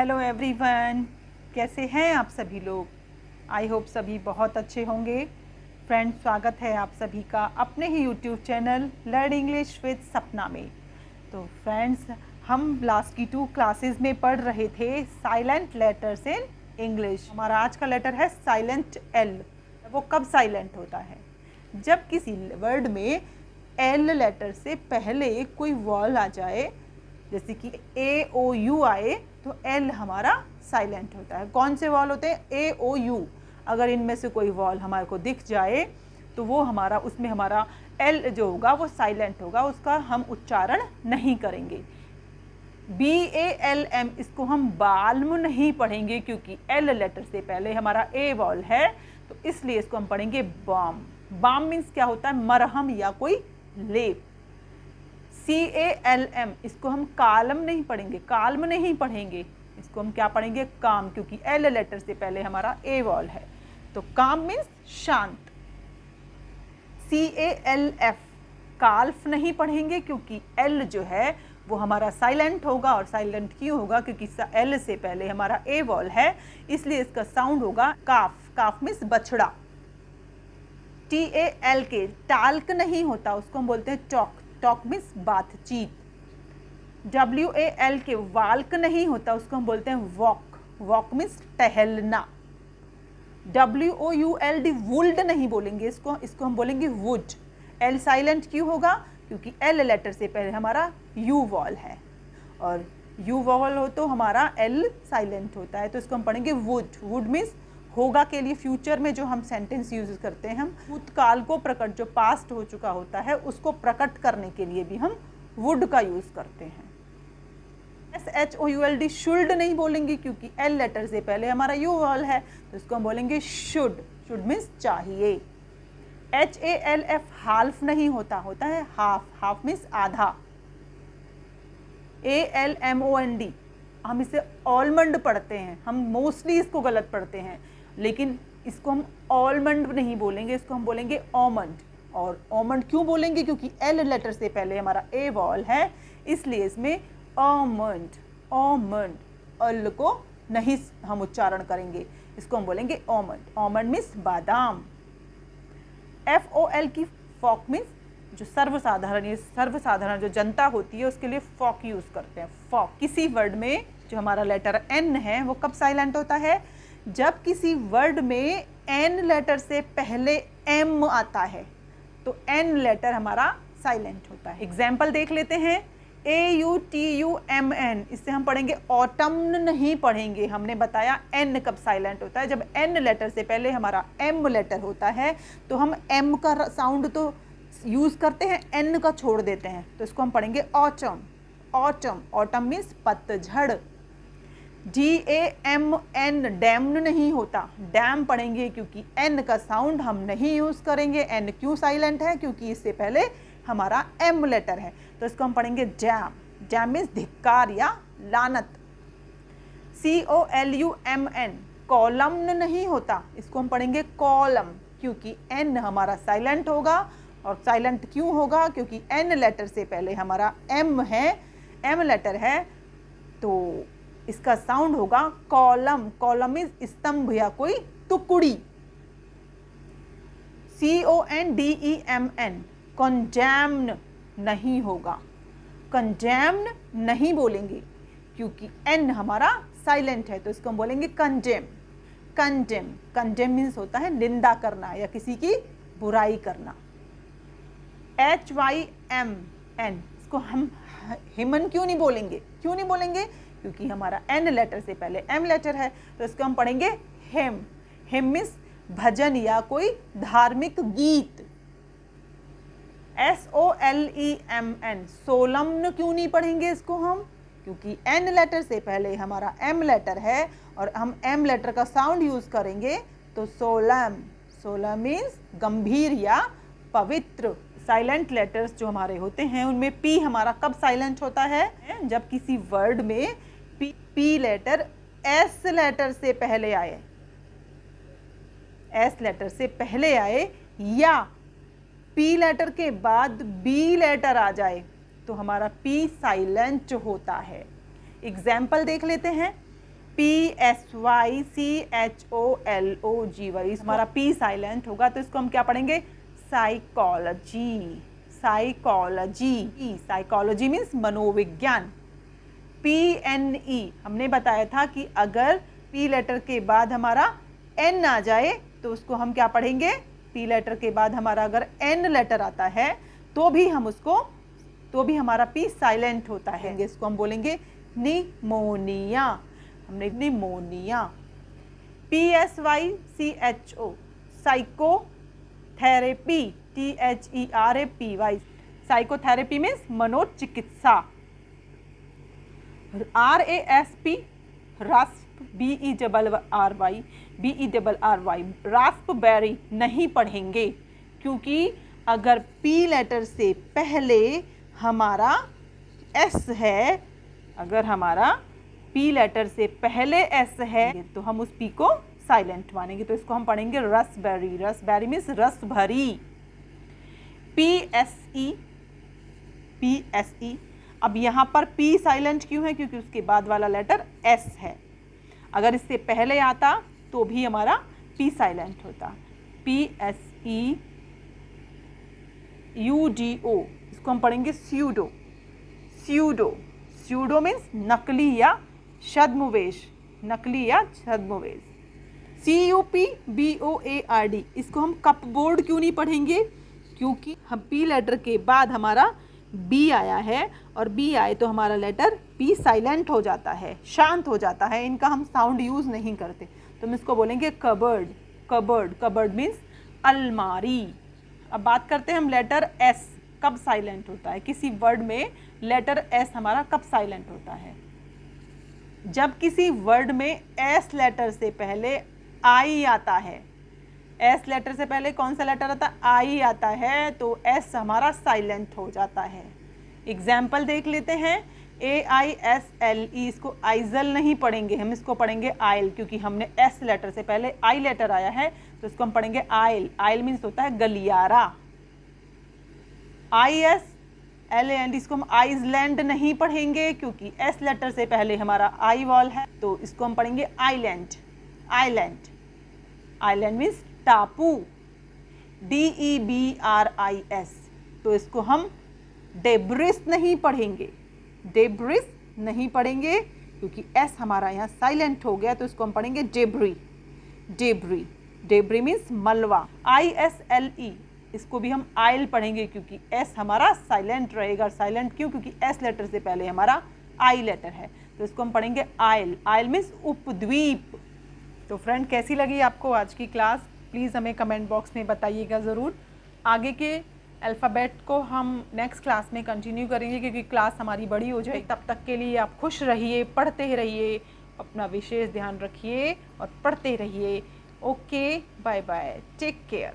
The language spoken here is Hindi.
हेलो एवरीवन, कैसे हैं आप सभी लोग। आई होप सभी बहुत अच्छे होंगे। फ्रेंड्स, स्वागत है आप सभी का अपने ही YouTube channel learn English with Sapna में। तो फ्रेंड्स, हम लास्ट की 2 क्लासेस में पढ़ रहे थे साइलेंट लेटर्स इन इंग्लिश। हमारा आज का लेटर है साइलेंट एल। वो कब साइलेंट होता है? जब किसी वर्ड में एल लेटर से पहले कोई वॉल आ जाए, जैसे कि ए ओ यू आए तो एल हमारा साइलेंट होता है। कौन से वॉल होते हैं? ए ओ यू। अगर इनमें से कोई वॉल हमारे को दिख जाए तो वो हमारा, उसमें हमारा एल जो होगा वो साइलेंट होगा, उसका हम उच्चारण नहीं करेंगे। बी ए एल एम, इसको हम बाल्म नहीं पढ़ेंगे क्योंकि एल लेटर से पहले हमारा ए वॉल है, तो इसलिए इसको हम पढ़ेंगे बाम। बाम मीन्स क्या होता है? मरहम या कोई लेप। CALM, इसको हम कालम नहीं पढ़ेंगे, काल्म नहीं पढ़ेंगे, इसको हम क्या पढ़ेंगे? काम, क्योंकि एल लेटर से पहले हमारा ए वॉल है। तो काम मीन्स शांत। CALF, काल्फ नहीं पढ़ेंगे क्योंकि एल जो है वो हमारा साइलेंट होगा। और साइलेंट क्यों होगा? क्योंकि एल से पहले हमारा ए वॉल है, इसलिए इसका साउंड होगा काफ। काफ मीन्स बछड़ा। TALK, टाल्क नहीं होता, उसको हम बोलते हैं टॉक। टॉक मीन्स बातचीत। WALK, वाल्क नहीं होता, उसको हम बोलते हैं वॉक। वॉक मीन्स टहलना। WOULD, वुल्ड नहीं बोलेंगे इसको हम बोलेंगे वुड। एल साइलेंट क्यों होगा? क्योंकि एल लेटर से पहले हमारा यू वॉल है, और यू वॉल हो तो हमारा एल साइलेंट होता है, तो इसको हम पढ़ेंगे वुड। वुड मीन्स होगा के लिए फ्यूचर में जो हम सेंटेंस यूज करते हैं, हम भूतकाल को प्रकट, जो पास्ट हो चुका होता है उसको प्रकट करने के लिए भी हम वुड का यूज करते हैं। SHOULD, शुल्ड नहीं बोलेंगे क्योंकि एल लेटर से पहले हमारा यू वॉल है, तो इसको हम बोलेंगे शुड। शुड मीन्स चाहिए। HALF, हाल्फ नहीं होता, होता है हाफ। हाफ मीन्स आधा। ALMOND, हम इसे ऑलमंड पढ़ते हैं, हम मोस्टली इसको गलत पढ़ते हैं, लेकिन इसको हम ऑलमंड नहीं बोलेंगे, इसको हम बोलेंगे ऑमंड। और ऑमंड क्यों बोलेंगे? क्योंकि एल लेटर से पहले हमारा ए वॉल है, इसलिए इसमें ऑमंड। ऑमंड, अल को नहीं हम उच्चारण करेंगे, इसको हम बोलेंगे ऑमंड। ऑमंड मीन्स बादाम। FOL की फॉक मीन्स जो सर्वसाधारण, ये सर्वसाधारण जो जनता होती है उसके लिए फॉक यूज करते हैं। फॉक। किसी वर्ड में जो हमारा लेटर एन है वो कब साइलेंट होता है? जब किसी वर्ड में एन लेटर से पहले एम आता है तो एन लेटर हमारा साइलेंट होता है। एग्जाम्पल देख लेते हैं। AUTUMN, इससे हम पढ़ेंगे ऑटम्न नहीं पढ़ेंगे। हमने बताया एन कब साइलेंट होता है? जब एन लेटर से पहले हमारा एम लेटर होता है, तो हम एम का साउंड तो यूज करते हैं, एन का छोड़ देते हैं, तो इसको हम पढ़ेंगे ऑटम। ऑटम। ऑटम मीन्स पतझड़। DAMN, डैम्न नहीं होता, डैम पढ़ेंगे क्योंकि एन का साउंड हम नहीं यूज करेंगे। एन क्यों साइलेंट है? क्योंकि इससे पहले हमारा एम लेटर है, तो इसको हम पढ़ेंगे डैम। डैम मीन्स धिक्कार या लानत। COLUMN, कॉलम नहीं होता, इसको हम पढ़ेंगे कॉलम, क्योंकि एन हमारा साइलेंट होगा। और साइलेंट क्यों होगा? क्योंकि एन लेटर से पहले हमारा एम है, एम लेटर है, तो इसका साउंड होगा कॉलम। कॉलम मीन्स स्तंभ या कोई टुकड़ी। CONDEMN, कंडेम्न नहीं होगा, कंडेम्न नहीं बोलेंगे क्योंकि एन हमारा साइलेंट है, तो इसको हम बोलेंगे कंडेम। कंडेम। कंडेम मीन्स होता है निंदा करना या किसी की बुराई करना। HYMN, इसको हम हिमन क्यों नहीं बोलेंगे? क्यों नहीं बोलेंगे? क्योंकि हमारा एन लेटर से पहले एम लेटर है, तो इसको हम पढ़ेंगे हेम। हेम मीन्स भजन या कोई धार्मिक गीत। SOLEMN, सोलम्न क्यों नहीं पढ़ेंगे इसको हम? क्योंकि एन लेटर से पहले हमारा एम लेटर है और हम एम लेटर का साउंड यूज करेंगे, तो सोलम। सोलम मीन्स गंभीर या पवित्र। साइलेंट लेटर्स जो हमारे होते हैं उनमें पी हमारा कब साइलेंट होता है? जब किसी वर्ड में पी लेटर एस लेटर से पहले आए, एस लेटर से पहले आए, या पी लेटर के बाद बी लेटर आ जाए, तो हमारा पी साइलेंट होता है। एग्जाम्पल देख लेते हैं। PSYCHOLOGY, हमारा P साइलेंट होगा तो इसको हम क्या पढ़ेंगे? साइकोलॉजी। साइकोलॉजी, साइकोलॉजी मीन्स मनोविज्ञान। PNE, हमने बताया था कि अगर P लेटर के बाद हमारा N आ जाए तो उसको हम क्या पढ़ेंगे? P लेटर के बाद हमारा अगर N लेटर आता है तो भी हमारा P साइलेंट होता है, इसको हम बोलेंगे निमोनिया। हमने pneumonia. PSYCHO, psychotherapy, THERAPY, psychotherapy means मनोचिकित्सा। RASP, रास्प, BERRY, रास्पबेरी नहीं पढ़ेंगे, क्योंकि अगर P लेटर से पहले हमारा S है, अगर हमारा P लेटर से पहले S है तो हम उस P को साइलेंट मानेंगे, तो इसको हम पढ़ेंगे रसबेरी। रसबेरी मीन्स रस भरी। PSE, अब यहाँ पर P साइलेंट क्यों है? क्योंकि उसके बाद वाला लेटर S है। अगर इससे पहले आता तो भी हमारा P साइलेंट होता। PSEUDO, इसको हम पढ़ेंगे स्यूडो। स्यूडो, स्यूडो मीन्स नकली या छद्मवेश, नकली या छद्मवेश। CUPBOARD, इसको हम कपबोर्ड क्यों नहीं पढ़ेंगे? क्योंकि हम P लेटर के बाद हमारा B आया है और B आए तो हमारा लेटर P साइलेंट हो जाता है, शांत हो जाता है, इनका हम साउंड यूज़ नहीं करते, तो हम इसको बोलेंगे कबर्ड। कबर्ड, कबर्ड मीन्स अलमारी। अब बात करते हैं हम लेटर S कब साइलेंट होता है। किसी वर्ड में लेटर S हमारा कब साइलेंट होता है? जब किसी वर्ड में S लेटर से पहले I आता है। S लेटर से पहले कौन सा लेटर आता है? I आता है, तो S हमारा साइलेंट हो जाता है। एग्जाम्पल देख लेते हैं। AISLE, इसको आइजल नहीं पढ़ेंगे, हम इसको पढ़ेंगे आयल, क्योंकि हमने S लेटर से पहले I लेटर आया है तो इसको हम पढ़ेंगे आयल। आयल मीन्स होता है गलियारा। ISLAND, इसको हम आइसलैंड नहीं पढ़ेंगे, क्योंकि S लेटर से पहले हमारा I वॉल है, तो इसको हम पढ़ेंगे आइलैंड। आइलैंड, आइलैंड मीन्स टापू। DEBRIS, तो इसको हम डेब्रिस नहीं पढ़ेंगे। डेब्रिस नहीं पढ़ेंगे क्योंकि S हमारा यहाँ साइलेंट हो गया, तो इसको हम पढ़ेंगे डेब्री। डेब्री, डेब्री मीन्स मलबा। ISLE, इसको भी हम आयल पढ़ेंगे क्योंकि S हमारा साइलेंट रहेगा। साइलेंट क्यों? क्योंकि S लेटर से पहले हमारा I लेटर है, तो इसको हम पढ़ेंगे आयल। Oil means उपद्वीप। तो फ्रेंड, कैसी लगी आपको आज की क्लास? प्लीज़ हमें कमेंट बॉक्स में बताइएगा ज़रूर। आगे के अल्फ़ाबेट को हम नेक्स्ट क्लास में कंटिन्यू करेंगे, क्योंकि क्लास हमारी बड़ी हो जाए। तब तक के लिए आप खुश रहिए, पढ़ते रहिए, अपना विशेष ध्यान रखिए और पढ़ते रहिए। Okay, bye bye, take care.